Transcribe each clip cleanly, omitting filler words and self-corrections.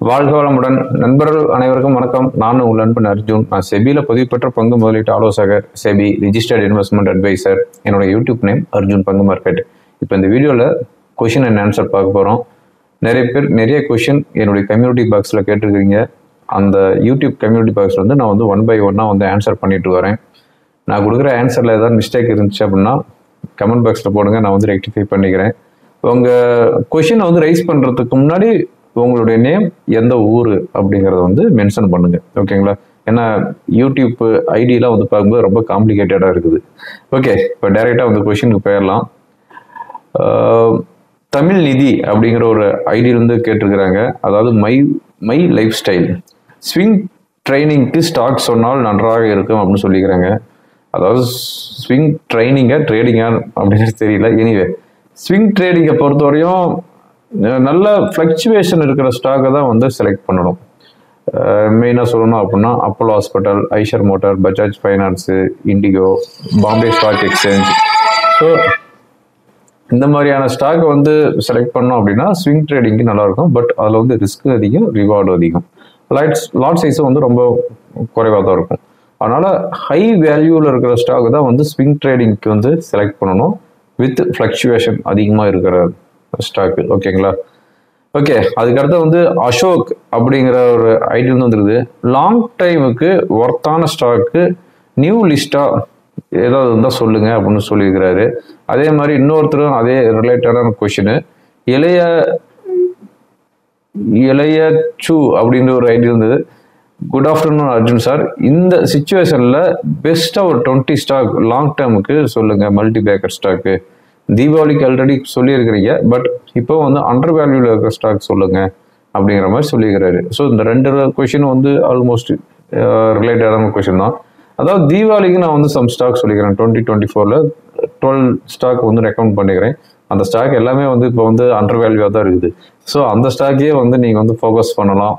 வாழ்க வளமுடன் நண்பர்கள் அனைவருக்கும் வணக்கம். நான் உங்கள் நண்பன் அர்ஜுன். நான் செபியில் பதிவு பெற்ற பங்கு முதலீட்டு ஆலோசகர், செபி ரிஜிஸ்டர்ட் இன்வெஸ்ட்மெண்ட் அட்வைசர். என்னோட யூடியூப் நேம் அர்ஜுன் பங்கு மார்க்கெட். இப்போ இந்த வீடியோவில் கொஷின் அண்ட் ஆன்சர் பார்க்க போகிறோம். நிறைய பேர் நிறைய கொஷின் என்னுடைய கம்யூனிட்டி பாக்ஸில் கேட்டிருக்கீங்க. அந்த யூடியூப் கம்யூனிட்டி பாக்ஸில் வந்து நான் வந்து 1 by 1 வந்து ஆன்சர் பண்ணிட்டு வரேன். நான் கொடுக்குற ஆன்சரில் ஏதாவது மிஸ்டேக் இருந்துச்சு அப்படின்னா கமெண்ட் பாக்ஸில் போடுங்க, நான் வந்து ரெக்டிஃபை பண்ணிக்கிறேன். உங்கள் கொஷினை வந்து ரைஸ் பண்ணுறதுக்கு முன்னாடி உங்களுடைய நேம், எந்த ஊர் அப்படிங்கிறத வந்து மென்ஷன் பண்ணுங்க, ஓகேங்களா? ஏன்னா யூடியூப் ஐடியெலாம் வந்து பார்க்கும்போது ரொம்ப காம்ப்ளிகேட்டடாக இருக்குது. ஓகே, இப்போ டைரெக்டாக வந்து கொஷினுக்கு போயிடலாம். தமிழ் நிதி அப்படிங்கிற ஒரு ஐடியிலேருந்து கேட்டிருக்கிறாங்க. அதாவது மை லைஃப் ஸ்டைல் ஸ்விங் ட்ரைனிங்க்கு ஸ்டாக் சொன்னால் நன்றாக இருக்கும் அப்படின்னு சொல்லிக்கிறாங்க. அதாவது ஸ்விங் ட்ரேடிங்கா அப்படிங்கிறது தெரியல. எனிவே, ஸ்விங் ட்ரேடிங்கை பொறுத்தவரையும் நல்ல ஃப்ளக்சுவேஷன் இருக்கிற ஸ்டாக்கை தான் வந்து செலக்ட் பண்ணணும். மெயினாக சொல்லணும் அப்படின்னா Apollo hospital, Eicher motor, Bajaj finance, IndiGo, Bombay stock exchange. So இந்த மாதிரியான ஸ்டாக்கை வந்து செலக்ட் பண்ணோம் அப்படின்னா ஸ்விங் ட்ரேடிங்க்கு நல்லாயிருக்கும். பட் அதில் வந்து ரிஸ்க் அதிகம், ரிவார்டு அதிகம். லாட் சைஸும் வந்து ரொம்ப குறைவாக தான் இருக்கும். அதனால் ஹை வேல்யூவில் இருக்கிற ஸ்டாக் தான் வந்து ஸ்விங் ட்ரேடிங்க்கு வந்து செலக்ட் பண்ணணும், வித் ஃப்ளக்சுவேஷன் அதிகமாக இருக்கிற ஸ்டாக்கு, ஓகேங்களா? ஓகே, அதுக்கடுத்து வந்து அசோக் அப்படிங்கிற ஒரு ஐடியா வந்துருக்குது. லாங் டைமுக்கு ஒர்த்தான ஸ்டாக்கு நியூ லிஸ்டா ஏதாவது இருந்தால் சொல்லுங்க அப்படின்னு சொல்லியிருக்கிறாரு. அதே மாதிரி இன்னொருத்தரும் அதே ரிலேட்டடான கொஷினு, இளைய சூ அப்படின்ற ஒரு ஐடியா இருந்தது. குட் ஆஃப்டர்நூன் அர்ஜுன் சார், இந்த சிச்சுவேஷனில் பெஸ்ட்டாக ஒரு 20 ஸ்டாக் லாங் டேர்முக்கு சொல்லுங்கள், மல்டி பேக்கர் ஸ்டாக்கு. தீபாவளிக்கு ஆல்ரெடி சொல்லியிருக்கிறீங்க, பட் இப்போ வந்து அண்டர் வேல்யூவில் இருக்கிற ஸ்டாக் சொல்லுங்கள் அப்படிங்கிற மாதிரி சொல்லியிருக்கிறாரு. ஸோ இந்த ரெண்டு கொஷின் வந்து ஆல்மோஸ்ட் ரிலேட்டடான கொஷின் தான். அதாவது தீபாவளிக்கு நான் வந்து சம் ஸ்டாக் சொல்லிக்கிறேன். 2024 12 ஸ்டாக் வந்து ரெக்கமெண்ட் பண்ணிக்கிறேன். அந்த ஸ்டாக் எல்லாமே வந்து இப்போ வந்து அண்டர் வேல்யூவாக தான் இருக்குது. ஸோ அந்த ஸ்டாக்கே வந்து நீங்கள் வந்து ஃபோக்கஸ் பண்ணலாம்.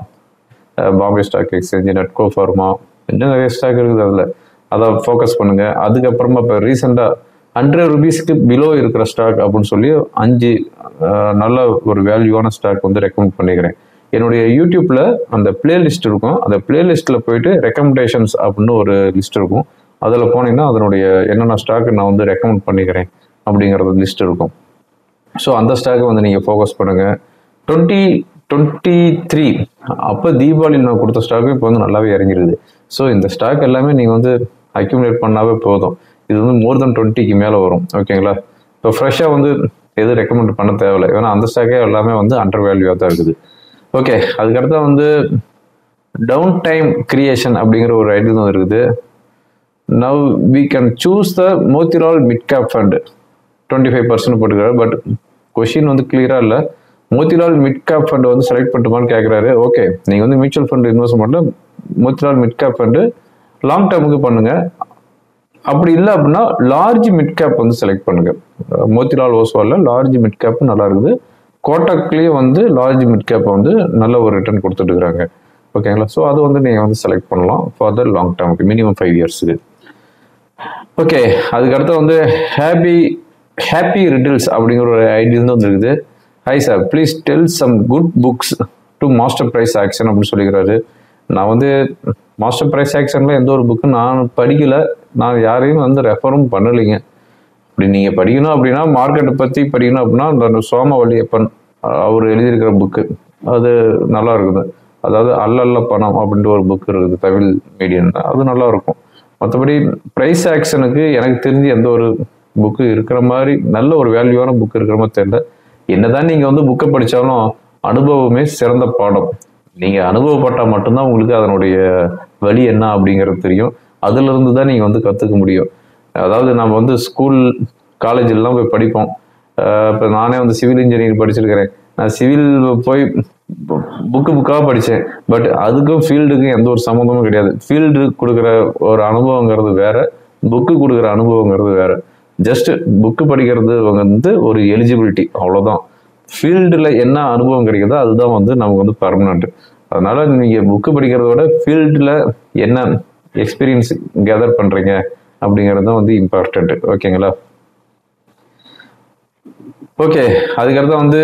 Bombay stock exchange, Natco pharma, இன்னும் நிறைய ஸ்டாக் இருக்குது, அதில் அதை ஃபோக்கஸ் பண்ணுங்கள். அதுக்கப்புறமா இப்போ ரீசெண்டாக 100 rupeesக்கு பிலோ இருக்கிற ஸ்டாக் அப்படின்னு சொல்லி 5 நல்ல ஒரு வேல்யூவான ஸ்டாக் வந்து ரெக்கமெண்ட் பண்ணிக்கிறேன். என்னுடைய யூடியூப்பில் அந்த பிளேலிஸ்ட் இருக்கும். அந்த பிளேலிஸ்ட்டில் போயிட்டு ரெக்கமெண்டேஷன்ஸ் அப்படின்னு ஒரு லிஸ்ட் இருக்கும். அதில் போனீங்கன்னா அதனுடைய என்னென்ன ஸ்டாக்கு நான் வந்து ரெக்கமெண்ட் பண்ணிக்கிறேன் அப்படிங்கிறது லிஸ்ட் இருக்கும். ஸோ அந்த ஸ்டாக்கை வந்து நீங்கள் ஃபோக்கஸ் பண்ணுங்கள். 2023 அப்போ தீபாவளியில் நான் கொடுத்த ஸ்டாக்கு இப்போ வந்து நல்லாவே இறங்கிருக்குது. ஸோ இந்த ஸ்டாக் எல்லாமே நீங்கள் வந்து அக்யூமுலேட் பண்ணாவே போதும். இது வந்து மோர் தென் 20க்கு மேலே வரும், ஓகேங்களா? இப்போ ஃப்ரெஷ்ஷாக வந்து எதுவும் ரெக்கமெண்ட் பண்ண தேவையில்லை, ஏன்னா அந்த ஸ்டாக்கே எல்லாமே வந்து அண்டர் வேல்யூவாக தான் இருக்குது. ஓகே, அதுக்கடுத்து வந்து டவுன் டைம் கிரியேஷன் அப்படிங்கிற ஒரு ஐடியா தான் இருக்குது. Now we can choose the Motilal mid cap fund 25% போட்டுக்கிறாரு. பட் கொஷின் வந்து கிளியராக இல்லை. மோத்திலால் மிட் கேப் ஃபண்ட் வந்து செலக்ட் பண்ணிட்டுமான்னு கேட்குறாரு. ஓகே, நீங்கள் வந்து மியூச்சுவல் ஃபண்ட் இன்வெஸ்ட்மெண்ட்டில் Motilal mid cap fund long டேர்முக்கு பண்ணுங்கள். அப்படி இல்லை அப்படின்னா லார்ஜ் மிட் கேப் வந்து செலக்ட் பண்ணுங்க. மோத்திலால் ஓஸ்வாலில் லார்ஜ் மிட் கேப் நல்லா இருக்குது. கோட்டக்லேயே வந்து லார்ஜ் மிட் கேப்பை வந்து நல்ல ஒரு ரிட்டர்ன் கொடுத்துட்டு இருக்கிறாங்க, ஓகேங்களா? ஸோ அது வந்து நீங்கள் வந்து செலக்ட் பண்ணலாம் ஃபார் த லாங் டேர்முக்கு, மினிமம் 5 இயர்ஸுக்கு. ஓகே, அதுக்கடுத்து வந்து ஹாப்பி ரிட்டில்ஸ் அப்படிங்கிற ஒரு ஐடியா வந்து இருக்குது. Hi sir, please tell some good books to master price action அப்படின்னு சொல்லிக்கிறாரு. நான் வந்து மாஸ்டர் ப்ரைஸ் ஆக்ஷனில் எந்த ஒரு புக்கு நான் படிக்கலை, நான் யாரையும் வந்து ரெஃபரும் பண்ணலைங்க. அப்படி நீங்கள் படிக்கணும் அப்படின்னா, மார்க்கெட்டை பற்றி படிக்கணும் அப்படின்னா, அந்த சோமவல்லியப்பன் அவர் எழுதியிருக்கிற புக்கு அது நல்லா இருக்குது. அதாவது அல்ல பணம் அப்படின்ற ஒரு புக் இருக்குது தமிழ் மீடியம், அது நல்லா இருக்கும். மற்றபடி ப்ரைஸ் ஆக்ஷனுக்கு எனக்கு தெரிஞ்சு எந்த ஒரு புக்கு இருக்கிற மாதிரி நல்ல ஒரு வேல்யூவான புக் இருக்கிற மாதிரி தெரியல. என்னதான் நீங்கள் வந்து புக்கை படித்தாலும் அனுபவமே சிறந்த பாடம். நீங்கள் அனுபவப்பட்டால் மட்டும்தான் உங்களுக்கு அதனுடைய வழி என்ன அப்படிங்கிறது தெரியும். அதிலிருந்து தான் நீங்கள் வந்து கற்றுக்க முடியும். அதாவது நம்ம வந்து ஸ்கூல் காலேஜெல்லாம் போய் படிப்போம். இப்போ நானே வந்து சிவில் இன்ஜினியரிங் படிச்சிருக்கிறேன். நான் சிவில் போய் புக்காக படித்தேன். பட் அதுக்கும் ஃபீல்டுக்கும் எந்த ஒரு சம்மந்தமும் கிடையாது. ஃபீல்டு கொடுக்குற ஒரு அனுபவங்கிறது வேறு, புக்கு கொடுக்குற அனுபவங்கிறது வேறு. ஜஸ்ட் புக்கு படிக்கிறது வந்து ஒரு எலிஜிபிலிட்டி, அவ்வளோதான். ஃபீல்டில் என்ன அனுபவம் கிடைக்குதோ அதுதான் வந்து நமக்கு வந்து பர்மனெண்ட். அதனால நீங்கள் புக்கு படிக்கிறத விட ஃபீல்டில் என்ன எக்ஸ்பீரியன்ஸ் கேதர் பண்ணுறீங்க அப்படிங்கிறது தான் வந்து இம்பார்ட்டன்ட், ஓகேங்களா? ஓகே, அதுக்கடுத்து வந்து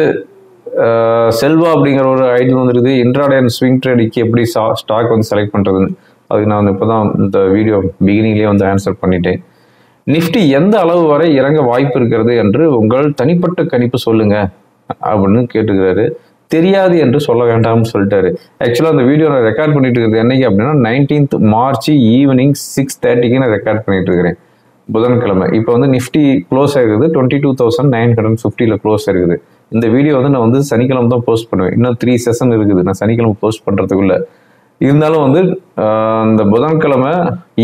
செல்வா அப்படிங்கிற ஒரு ஐடியா வந்துருது. இன்ட்ராடே அண்ட் ஸ்விங் ட்ரேடிக்கு எப்படி ஸ்டாக் வந்து செலக்ட் பண்ணுறதுன்னு அதுக்கு நான் இப்போ தான் இந்த வீடியோ பிகினிங்லேயே வந்து ஆன்சர் பண்ணிட்டேன். நிஃப்டி எந்த அளவு வரை இறங்க வாய்ப்பு இருக்கிறது என்று உங்கள் தனிப்பட்ட கணிப்பு சொல்லுங்க அப்படின்னு கேட்டுக்கிறாரு. தெரியாது என்று சொல்ல வேண்டாம்னு சொல்லிட்டாரு. ஆக்சுவலாக அந்த வீடியோ நான் ரெக்கார்ட் பண்ணிட்டு இருக்கிறது என்னைக்கு அப்படின்னா 19th March ஈவினிங் 6:30 நான் ரெக்கார்ட் பண்ணிட்டு இருக்கிறேன், புதன்கிழமை. இப்போ வந்து நிஃப்டி க்ளோஸ் ஆகிருக்குது 22,950 க்ளோஸ் ஆகிருக்குது. இந்த வீடியோ வந்து நான் வந்து சனிக்கிழமை தான் போஸ்ட் பண்ணுவேன். இன்னும் 3 செஷன் இருக்குது நான் சனிக்கிழமை போஸ்ட் பண்ணுறதுக்குள்ள. இருந்தாலும் வந்து இந்த புதன்கிழமை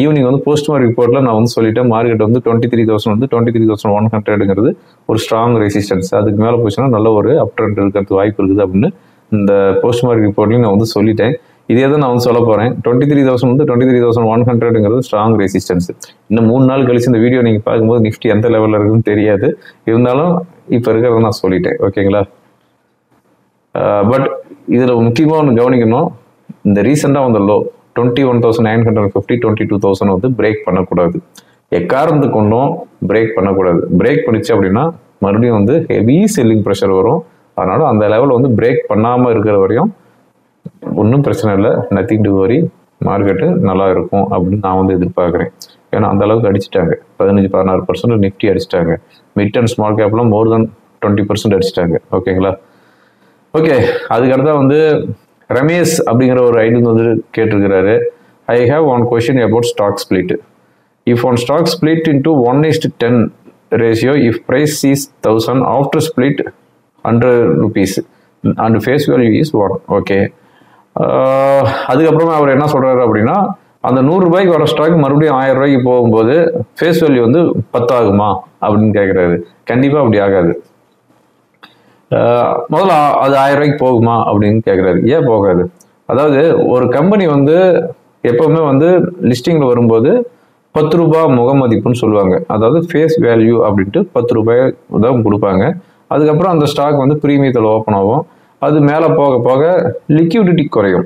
ஈவினிங் வந்து போஸ்ட்மார்க் ரிப்போர்ட்டில் நான் வந்து சொல்லிட்டேன், மார்க்கெட் வந்து 23,000 வந்து 23,100ங்கிறது ஒரு ஸ்ட்ராங் ரெசிஸ்டன்ஸ். அதுக்கு மேலே போச்சுன்னா நல்ல ஒரு அப் ட்ரெண்ட் இருக்கிறதுக்கு வாய்ப்பு இருக்குது அப்படின்னு இந்த போஸ்ட்மார்க் ரிப்போர்ட்லையும் நான் வந்து சொல்லிட்டேன். இதே தான் நான் வந்து சொல்ல போகிறேன். 23,000 வந்து 23,100ங்கிறது ஸ்ட்ராங் ரெசிஸ்டன்ஸ். இன்னும் 3 நாள் கழிச்சு இந்த வீடியோ நீங்கள் பார்க்கும்போது நிஃப்டி எந்த லெவலில் இருக்குன்னு தெரியாது. இருந்தாலும் இப்போ இருக்கிறத நான் சொல்லிட்டேன், ஓகேங்களா? பட் இதில் முக்கியமாக ஒன்று கவனிக்கணும், இந்த ரீசெண்டாக வந்த லோ 21,950 22,000 வந்து பிரேக் பண்ணக்கூடாது. எக்காரணத்து கொண்டும் பிரேக் பண்ணக்கூடாது. பிரேக் பண்ணிச்சு அப்படின்னா மறுபடியும் வந்து ஹெவி செல்லிங் ப்ரெஷர் வரும். அதனால அந்த லெவலில் வந்து பிரேக் பண்ணாமல் இருக்கிற வரையும் ஒன்றும் பிரச்சனை இல்லை, நத்திங் டு வரி, மார்க்கெட்டு நல்லா இருக்கும் அப்படின்னு நான் வந்து எதிர்பார்க்குறேன். ஏன்னா அந்த அளவுக்கு அடிச்சிட்டாங்க, 15-16% நிஃப்டி அடிச்சிட்டாங்க. மிட் அண்ட் ஸ்மால் கேப்லாம் மோர் தென் 20% அடிச்சிட்டாங்க, ஓகேங்களா? ஓகே, அதுக்கடுத்தா வந்து ரமேஷ் அப்படிங்கிற ஒரு ஐடி வந்து கேட்டிருக்கிறாரு. I have one question about stock split. If one stock split into 1:10 ratio, if price is 1000 after split 100 rupees and face value is 1. Okay, அதுக்கப்புறமா அவர் என்ன சொல்றாரு அப்படின்னா, அந்த 100 ரூபாய்க்கு வர ஸ்டாக் மறுபடியும் 1000 ரூபாய்க்கு போகும்போது ஃபேஸ் வேல்யூ வந்து 10 ஆகுமா அப்படின்னு கேட்குறாரு. கண்டிப்பாக அப்படி ஆகாது. முதல்ல அது 1000 ரூபாய்க்கு போகுமா அப்படின்னு கேட்குறாரு. ஏன் போகாது? அதாவது ஒரு கம்பெனி வந்து எப்பவுமே வந்து லிஸ்டிங்கில் வரும்போது 10 ரூபாய் முகமதிப்புன்னு சொல்லுவாங்க. அதாவது ஃபேஸ் வேல்யூ அப்படின்ட்டு 10 ரூபாய் தான் கொடுப்பாங்க. அதுக்கப்புறம் அந்த ஸ்டாக் வந்து ப்ரீமியத்தில் ஓப்பன் ஆகும். அது மேலே போக போக லிக்விடிட்டி குறையும்.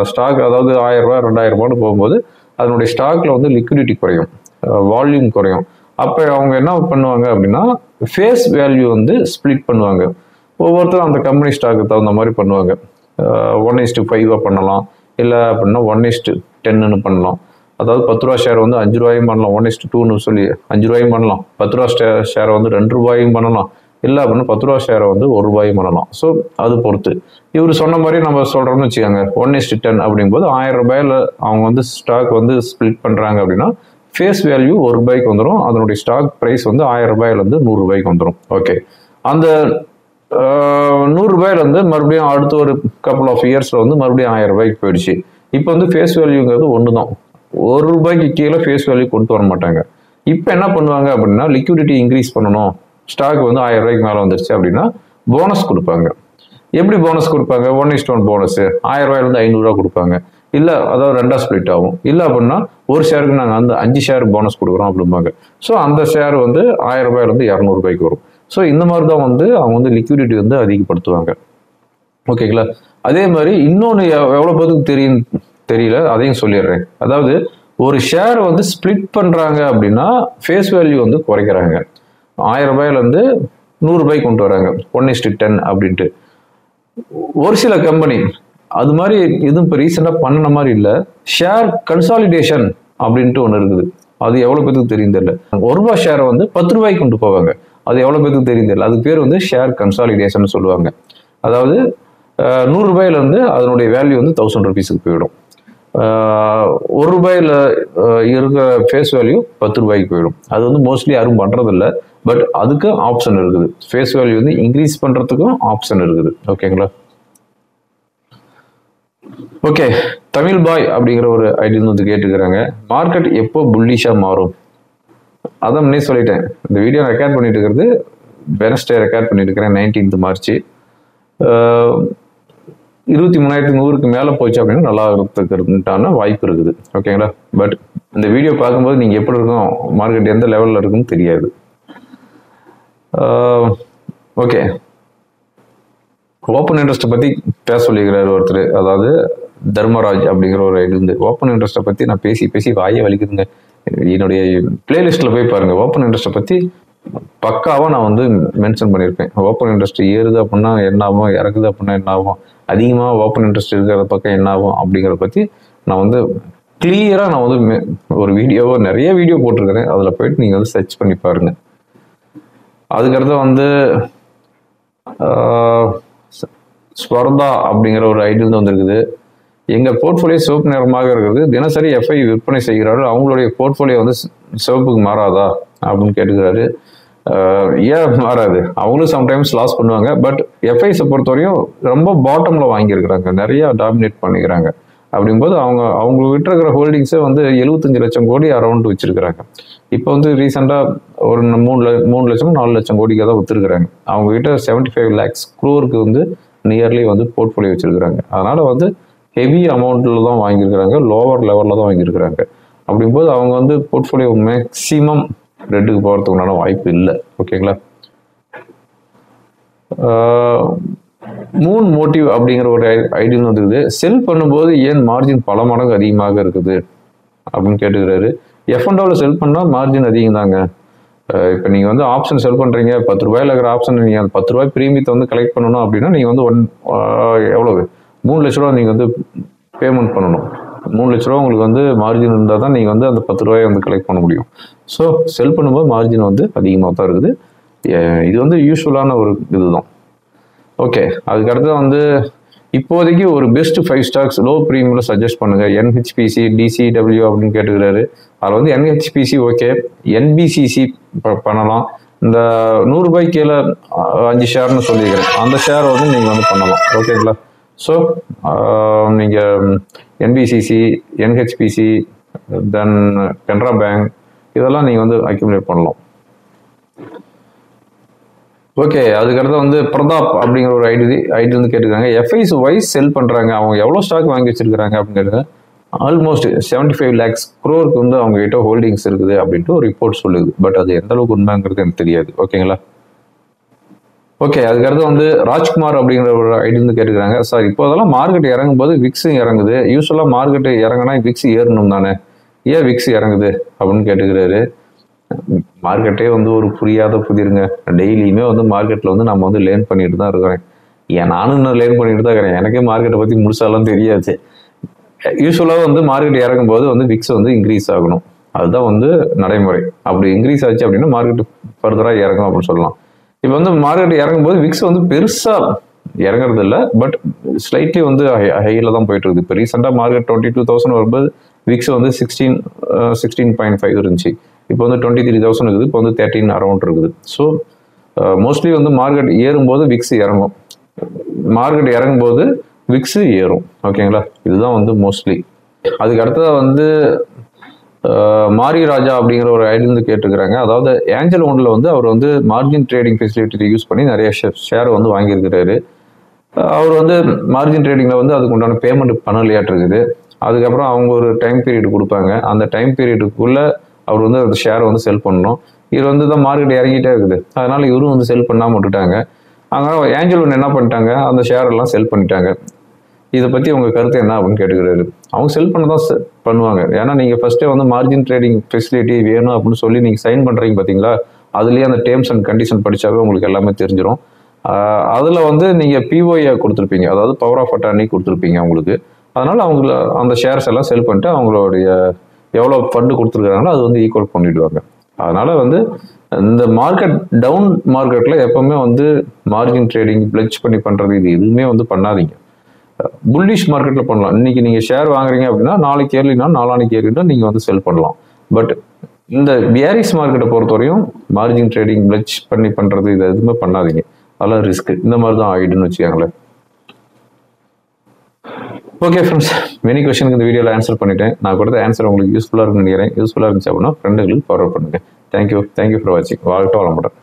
ஸ்டாக் அதாவது 1000 ரூபாய் 2000 ரூபான்னு போகும்போது அதனுடைய ஸ்டாக்ல வந்து லிக்விடிட்டி குறையும், வால்யூம் குறையும். அப்போ அவங்க என்ன பண்ணுவாங்க அப்படின்னா ஃபேஸ் வேல்யூ வந்து ஸ்ப்ளிட் பண்ணுவாங்க. ஒவ்வொருத்தரும் அந்த கம்பெனி ஸ்டாக்கு தகுந்த மாதிரி பண்ணுவாங்க. 1:5 பண்ணலாம், இல்லை அப்படின்னா 1:10 பண்ணலாம். அதாவது 10 ரூபா ஷேர் வந்து 5 ரூபாயும் பண்ணலாம், 1:2 சொல்லி 5 ரூபாயும் பண்ணலாம். 10 ரூபா ஷேரை வந்து 2 ரூபாயும் பண்ணலாம், இல்லை அப்படின்னா 10 ரூபா ஷேரை வந்து 1 ரூபாயும் பண்ணலாம். ஸோ அது பொறுத்து இவர் சொன்ன மாதிரி நம்ம சொல்கிறோம்னு வச்சுக்கோங்க. 1:10 அப்படிங்கும்போது 1000 ரூபாயில் அவங்க வந்து ஸ்டாக் வந்து ஸ்ப்ளிட் பண்ணுறாங்க அப்படின்னா ஃபேஸ் வேல்யூ 1 ரூபாய்க்கு வந்துடும். அதனுடைய ஸ்டாக் ப்ரைஸ் வந்து 1000 ரூபாயிலேருந்து 100 ரூபாய்க்கு வந்துடும். ஓகே, அந்த 100 ரூபாயிலேருந்து மறுபடியும் அடுத்த ஒரு கப்புள் ஆஃப் இயர்ஸில் வந்து மறுபடியும் 1000 ரூபாய்க்கு போயிடுச்சு. இப்போ வந்து ஃபேஸ் வேல்யூங்கிறது ஒன்று தான், 1 ரூபாய்க்கு கீழே ஃபேஸ் வேல்யூ கொண்டு வர மாட்டாங்க. இப்போ என்ன பண்ணுவாங்க அப்படின்னா லிக்விடிட்டி இன்க்ரீஸ் பண்ணணும், ஸ்டாக் வந்து 1000 ரூபாய்க்கு மேலே வந்துருச்சு அப்படின்னா போனஸ் கொடுப்பாங்க. எப்படி போனஸ் கொடுப்பாங்க? 1:1 போனஸ் 1000 ரூபாயிலேருந்து 500 ரூபா கொடுப்பாங்க. இல்லை அதாவது 2ஆ ஸ்ப்ளிட் ஆகும். இல்லை அப்படின்னா ஒரு ஷேருக்கு நாங்கள் வந்து 5 ஷேர் போனஸ் கொடுக்குறோம் அப்படிம்பாங்க. ஸோ அந்த ஷேர் வந்து 1000 ரூபாயிலேருந்து 200 ரூபாய்க்கு வரும். ஸோ இந்த மாதிரி தான் வந்து அவங்க வந்து லிக்விடிட்டி வந்து அதிகப்படுத்துவாங்க, ஓகேங்களா? அதே மாதிரி இன்னொன்று எவ்வளோ பேருக்கு தெரியல, அதையும் சொல்லிடுறேன். அதாவது ஒரு ஷேர் வந்து ஸ்ப்ளிட் பண்ணுறாங்க அப்படின்னா ஃபேஸ் வேல்யூ வந்து குறைக்கிறாங்க. 1000 ரூபாயிலேருந்து 100 ரூபாய்க்கு கொண்டு வராங்க 1:10 அப்படின்ட்டு. ஒரு சில கம்பெனி அது மாதிரி எதுவும் இப்போ ரீசெண்டாக பண்ணின மாதிரி இல்லை. ஷேர் கன்சாலிடேஷன் அப்படின்ட்டு ஒன்று இருக்குது. அது எவ்வளோ பேருக்கு தெரியும் தெரியல. 1 ரூபாய் ஷேரை வந்து 10 ரூபாய்க்கு கொண்டு போவாங்க. அது எவ்வளோ பேருக்கு தெரியும் தெரியல. அதுக்கு பேர் வந்து ஷேர் கன்சாலிடேஷன் சொல்லுவாங்க. அதாவது 100 ரூபாயிலேருந்து அதனுடைய வேல்யூ வந்து 1000 rupeesக்கு போயிடும். 1 ரூபாயில் இருக்கிற ஃபேஸ் வேல்யூ 10 ரூபாய்க்கு போயிடும். அது வந்து மோஸ்ட்லி யாரும் பண்ணுறதில்ல. பட் அதுக்கு ஆப்ஷன் இருக்குது. ஃபேஸ் வேல்யூ வந்து இன்க்ரீஸ் பண்ணுறதுக்கும் ஆப்ஷன் இருக்குது, ஓகேங்களா? ஓகே, தமிழ் பாய் அப்படிங்கிற ஒரு ஐடியா வந்து கேட்டுக்கிறாங்க. மார்க்கெட் எப்போ புல்லிஷாக மாறும்? அதான் முன்னே சொல்லிட்டேன். இந்த வீடியோ ரெக்கார்ட் பண்ணிட்டு இருக்கிறது வெனஸ்டே ரெக்கார்ட் பண்ணிட்டு இருக்கிறேன், 19th March. 23,100க்கு மேலே போச்சு அப்படின்னா நல்லா இருக்கிறதுக்கான வாய்ப்பு இருக்குது, ஓகேங்களா? பட் இந்த வீடியோ பார்க்கும்போது நீங்கள் எப்படி இருக்கும், மார்க்கெட் எந்த லெவலில் இருக்குன்னு தெரியாது. ஓகே, ஓப்பன் இன்ட்ரெஸ்ட்டை பற்றி பேச சொல்லிக்கிறார் ஒருத்தர். அதாவது தர்மராஜ் அப்படிங்கிற ஒரு ஐடி வந்து ஓப்பன் இன்ட்ரெஸ்ட்டை பற்றி நான் பேசி வாயை வலிக்குதுங்க. என்னுடைய பிளேலிஸ்ட்டில் போய் பாருங்கள். ஓப்பன் இன்ட்ரெஸ்ட்டை பற்றி பக்காவாக நான் வந்து மென்ஷன் பண்ணியிருப்பேன். ஓப்பன் இன்ட்ரெஸ்ட் ஏறுது அப்படின்னா என்ன ஆகும், இறக்குது அப்படின்னா என்ன ஆகும், அதிகமாக ஓப்பன் இன்ட்ரெஸ்ட் இருக்கிறத பக்கம் என்ன ஆகும் அப்படிங்கிறத பற்றி நான் வந்து கிளியராக நான் வந்து ஒரு வீடியோவோ நிறைய வீடியோ போட்டிருக்கிறேன். அதில் போயிட்டு நீங்கள் வந்து சர்ச் பண்ணி பாருங்கள். அதுக்கடுத்து வந்து ஸ்வர்தா அப்படிங்கிற ஒரு ஐடியில் வந்துருக்குது. எங்கள் போர்ட்ஃபோலியோ சிவப்பு நிறமாக இருக்கிறது, தினசரி எஃப்ஐ விற்பனை செய்கிறார்கள், அவங்களுடைய போர்ட்ஃபோலியோ வந்து சிவப்புக்கு மாறாதா அப்படின்னு கேட்டுக்கிறாரு. ஏன் மாறாது, அவங்களும் சம்டைம்ஸ் லாஸ் பண்ணுவாங்க. பட் எஃப்ஐஸை பொறுத்தவரையும் ரொம்ப பாட்டமில் வாங்கியிருக்கிறாங்க, நிறையா டாமினேட் பண்ணிக்கிறாங்க. அப்படிங்கும்போது அவங்க விட்டு இருக்கிற ஹோல்டிங்ஸை வந்து 75 லட்சம் கோடி அரௌண்ட் வச்சிருக்கிறாங்க. இப்போ வந்து ரீசெண்டாக ஒரு 3 லட்சம் 4 லட்சம் கோடிக்காக தான் வித்துருக்குறாங்க. அவங்ககிட்ட 75 lakhs crore வந்து நியர்லி வந்து போர்ட்ஃபோலியோ வச்சிருக்கிறாங்க. அதனால வந்து ஹெவி அமௌண்ட்டில் தான் வாங்கியிருக்கிறாங்க, லோவர் லெவலில் தான் வாங்கியிருக்கிறாங்க. அப்படிங்கும்போது அவங்க வந்து போர்ட்ஃபோலியோ மேக்சிமம் ரெட்டுக்கு போகிறதுக்கு உண்டான வாய்ப்பு இல்லை. ஓகேங்களா. மூன் மோட்டிவ் அப்படிங்கிற ஒரு ஐடியா வந்துருக்குது. செல் பண்ணும்போது ஏன் மார்ஜின் பல மடங்கு அதிகமாக இருக்குது அப்படின்னு கேட்டுக்கிறாரு. F&Oவில் செல் பண்ணால் மார்ஜின் அதிகம் தாங்க. இப்போ நீங்கள் வந்து ஆப்ஷன் செல் பண்ணுறீங்க, 10 ரூபாயில் இருக்கிற ஆப்ஷன் நீங்கள் அந்த 10 ரூபாய் ப்ரீமியத்தை வந்து கலெக்ட் பண்ணணும் அப்படின்னா நீங்கள் வந்து எவ்வளவு 3 லட்ச ரூபா நீங்கள் வந்து பேமெண்ட் பண்ணணும். 3 லட்ச ரூபா உங்களுக்கு வந்து மார்ஜின் இருந்தால் தான் நீங்கள் வந்து அந்த 10 ரூபாயை வந்து கலெக்ட் பண்ண முடியும். ஸோ செல் பண்ணும்போது மார்ஜின் வந்து அதிகமாக தான் இருக்குது. இது வந்து யூஸ்ஃபுல்லான ஒரு இதுதான். ஓகே, அதுக்கடுத்து வந்து இப்போதைக்கு ஒரு பெஸ்ட் 5 ஸ்டாக்ஸ் லோ ப்ரீமியமில் சஜஸ்ட் பண்ணுங்க. NHPC, DCW அப்படின்னு கேட்டுக்கிறாரு. அதில் வந்து NHPC ஓகே, NBCC பண்ணலாம். இந்த 100 ரூபாய்க்கு கீழே 5 ஷேர்னு சொல்லியிருக்கிறேன், அந்த ஷேர் வந்து நீங்கள் வந்து பண்ணலாம். ஓகேங்களா. ஸோ நீங்கள் NBCC, NHPC, தென் கனரா பேங்க் இதெல்லாம் நீங்கள் வந்து அக்யூமுலேட் பண்ணலாம். ஓகே, அதுக்கடுத்து வந்து பிரதாப் அப்படிங்கிற ஒரு ஐடி வந்து கேட்டுக்கிறாங்க. எஃப்ஐஸ் வைஸ் செல் பண்ணுறாங்க, அவங்க எவ்வளோ ஸ்டாக் வாங்கி வச்சிருக்கிறாங்க அப்படின்னு கேட்டுங்க. ஆல்மோஸ்ட் 75 lakhs crore வந்து அவங்க கிட்ட ஹோல்டிங்ஸ் இருக்குது அப்படின்ட்டு ஒரு ரிப்போர்ட் சொல்லுது. பட் அது எந்த அளவுக்கு உண்மைங்கிறது எனக்கு தெரியாது. ஓகேங்களா. ஓகே, அதுக்கடுத்து வந்து ராஜ்குமார் அப்படிங்கிற ஒரு ஐடி வந்து கேட்டுக்கிறாங்க. சார் இப்போ அதெல்லாம் மார்க்கெட் இறங்கும் போது விக்ஸும் இறங்குது, யூஸ்வலாக மார்க்கெட்டு இறங்கினா விக்ஸ் ஏறணும் தானே, ஏன் விக்ஸ் இறங்குது அப்படின்னு கேட்டுக்கிறாரு. மார்க்கெட்டே வந்து ஒரு புரியாத புதிருங்க. டெய்லியுமே வந்து மார்க்கெட்டில் வந்து நம்ம வந்து லேர்ன் பண்ணிட்டு தான் இருக்கிறேன். நானும் இன்னும் லேர்ன் பண்ணிட்டு தான் இருக்கிறேன். எனக்கே மார்க்கெட்டை பற்றி முழுசாலாம் தெரியாது. யூஸ்வலாக வந்து மார்க்கெட் இறங்கும் போது வந்து விக்ஸ் வந்து இன்க்ரீஸ் ஆகணும், அதுதான் வந்து நடைமுறை. அப்படி இன்க்ரீஸ் ஆச்சு அப்படின்னா மார்க்கெட் ஃபர்தராக இறங்கும் அப்படின்னு சொல்லலாம். இப்போ வந்து மார்க்கெட் இறங்கும் போது விக்ஸ் வந்து பெருசாக இறங்குறது இல்லை, பட் ஸ்லைட்லி வந்து ஹையில் தான் போயிட்டு இருக்குது. இப்போ ரீசெண்டாக மார்க்கெட் 22,000 வரும்போது விக்ஸ் வந்து 16.5 இருந்துச்சு. இப்போ வந்து 23,000 இருக்குது, இப்போ வந்து 13 அரௌண்ட் இருக்குது. ஸோ மோஸ்ட்லி வந்து மார்க்கெட் ஏறும்போது விக்ஸ் இறங்கும், மார்க்கெட் இறங்கும்போது விக்ஸ் ஏறும். ஓகேங்களா, இதுதான் வந்து மோஸ்ட்லி. அதுக்கு அடுத்ததாக வந்து மாரி ராஜா அப்படிங்கிற ஒரு ஐடி வந்து கேட்டுக்கிறாங்க. அதாவது ஏஞ்சல் ஒன்றில் வந்து அவர் வந்து மார்ஜின் ட்ரேடிங் ஃபெசிலிட்டி யூஸ் பண்ணி நிறைய ஷேர் வந்து வாங்கியிருக்கிறாரு. அவர் வந்து மார்ஜின் ட்ரேடிங்கில் வந்து அதுக்கு உண்டான பேமெண்ட் பண்ணலையாட்டு இருக்குது. அதுக்கப்புறம் அவங்க ஒரு டைம் பீரியட் கொடுப்பாங்க, அந்த டைம் பீரியடுக்குள்ளே அவர் வந்து அந்த ஷேரை வந்து செல் பண்ணணும். இவர் வந்து தான் மார்க்கெட் இறங்கிட்டே இருக்குது, அதனால இவரும் வந்து செல் பண்ணாமல் விட்டுட்டாங்க. அதனால ஏஞ்சல் ஒன்று என்ன பண்ணிட்டாங்க, அந்த ஷேர் எல்லாம் செல் பண்ணிட்டாங்க. இதை பற்றி உங்கள் கருத்து என்ன அப்படின்னு கேட்டுக்கிறாரு. அவங்க செல் பண்ண தான் பண்ணுவாங்க. ஏன்னா நீங்கள் ஃபர்ஸ்ட்டே வந்து மார்ஜின் ட்ரேடிங் ஃபெசிலிட்டி வேணும் அப்படின்னு சொல்லி நீங்கள் சைன் பண்ணுறீங்க பார்த்தீங்களா, அதுலேயே அந்த டேர்ம்ஸ் அண்ட் கண்டிஷன் படித்தாவே உங்களுக்கு எல்லாமே தெரிஞ்சிடும். அதில் வந்து நீங்கள் பிஓஏ கொடுத்துருப்பீங்க, அதாவது பவர் ஆஃப் அட்டார்னி கொடுத்துருப்பீங்க அவங்களுக்கு. அதனால் அவங்கள அந்த ஷேர்ஸ் எல்லாம் செல் பண்ணிட்டு அவங்களுடைய எவ்வளோ ஃபண்டு கொடுத்துருக்காங்களோ அது வந்து ஈக்குவல் பண்ணிவிடுவாங்க. அதனால் வந்து இந்த மார்க்கெட் டவுன் மார்க்கெட்டில் எப்போவுமே வந்து மார்ஜின் ட்ரேடிங் பிளட்ஜ் பண்ணி பண்ணுறது இது எதுவுமே வந்து பண்ணாதீங்க. புல்லிஷ் மார்க்கெட்டில் பண்ணலாம். இன்னைக்கு நீங்கள் ஷேர் வாங்குறீங்க அப்படின்னா நாளைக்கு ஏர்லினா நாளானைக்கு ஏர்லினா நீங்கள் வந்து செல் பண்ணலாம். பட் இந்த பியரிஷ் மார்க்கெட்டை பொறுத்தவரையும் மார்ஜின் ட்ரேடிங் பிளட்ஜ் பண்ணி பண்ணுறது இது எதுவுமே பண்ணாதீங்க, அதெல்லாம் ரிஸ்க். இந்த மாதிரி தான் ஆகிடுன்னு வச்சுக்கோங்களேன். ஓகே ஃப்ரெண்ட்ஸ், மெனி கொஸ்டினுக்கு இந்த வீடியோவில் ஆன்சர் பண்ணிட்டேன். நான் கொடுத்த ஆன்சர் உங்களுக்கு யூஸ்ஃபுல்லாக இருக்குன்னு நினைக்கிறேன். யூஸ்ஃபுல்லாக இருந்துச்சு அப்படின்னா ஃப்ரெண்டுகளுக்கு ஃபார்வர்ட் பண்ணுங்கள். தேங்க்யூ ஃபார் வாட்சிங். வாழ்க்கை வளமுடன்.